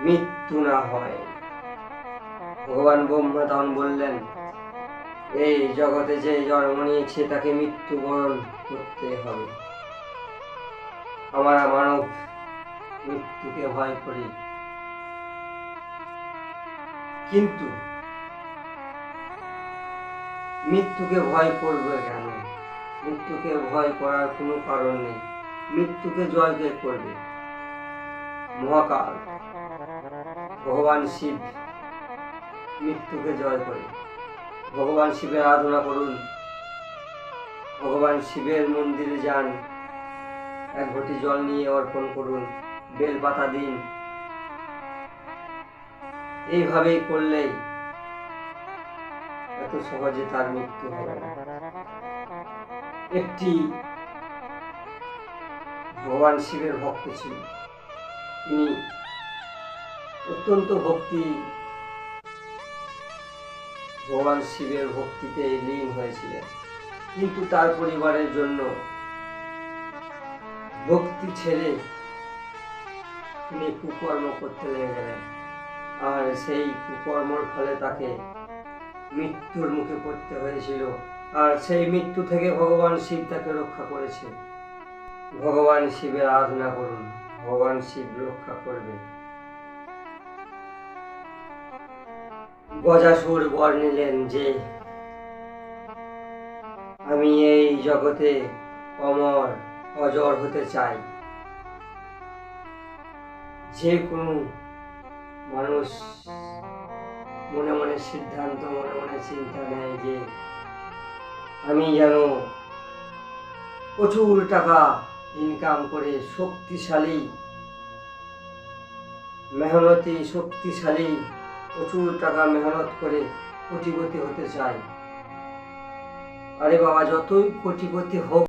মৃত্যু না হয়। ভগবান ব্রহ্মা তখন বললেন, এই জগতে যে জন্ম নিয়েছে তাকে মৃত্যুবরণ করতে হবে। আমরা মানব মৃত্যুকে ভয় করি, কিন্তু মৃত্যুকে ভয় করবে কেন? মৃত্যুকে ভয় করার কোনো কারণ নেই। মৃত্যুকে জয় কে করবে? মহাকাল ভগবান শিব মৃত্যুকে জয় করে। ভগবান শিবের আরাধনা করুন, ভগবান শিবের মন্দিরে যান, এক ঘটি জল নিয়ে অর্পণ করুন, বেলপাতা দিন। এইভাবেই করলেই এত সহজে তার মৃত্যু হবে না। একটি ভগবান শিবের ভক্ত ছিল, তিনি অত্যন্ত ভগবান শিবের ভক্তিতে লীন হয়েছিলেন, কিন্তু তার পরিবারের জন্য ভক্তি ছেড়ে তিনি কুকর্ম করতে লেগে গেলেন, আর সেই কুকর্মর ফলে তাকে মৃত্যুর মুখে পড়তে হয়েছিল। আর সেই মৃত্যু থেকে ভগবান শিব তাকে রক্ষা করেছে। ভগবান শিবের আরাধনা করুন, ভগবান শিব রক্ষা করবে। গজাসুর বর নিলেন যে আমি এই জগতে অমর অজর হতে চাই। যে কোনো মানুষ মনে মনে সিদ্ধান্ত, মনে মনে চিন্তা নেয় যে আমি যেন প্রচুর টাকা ইনকাম করে শক্তিশালী প্রচুর টাকা মেহনত করে কোটিপতি হতে চাই। আরে বাবা, যতই কোটিপতি হোক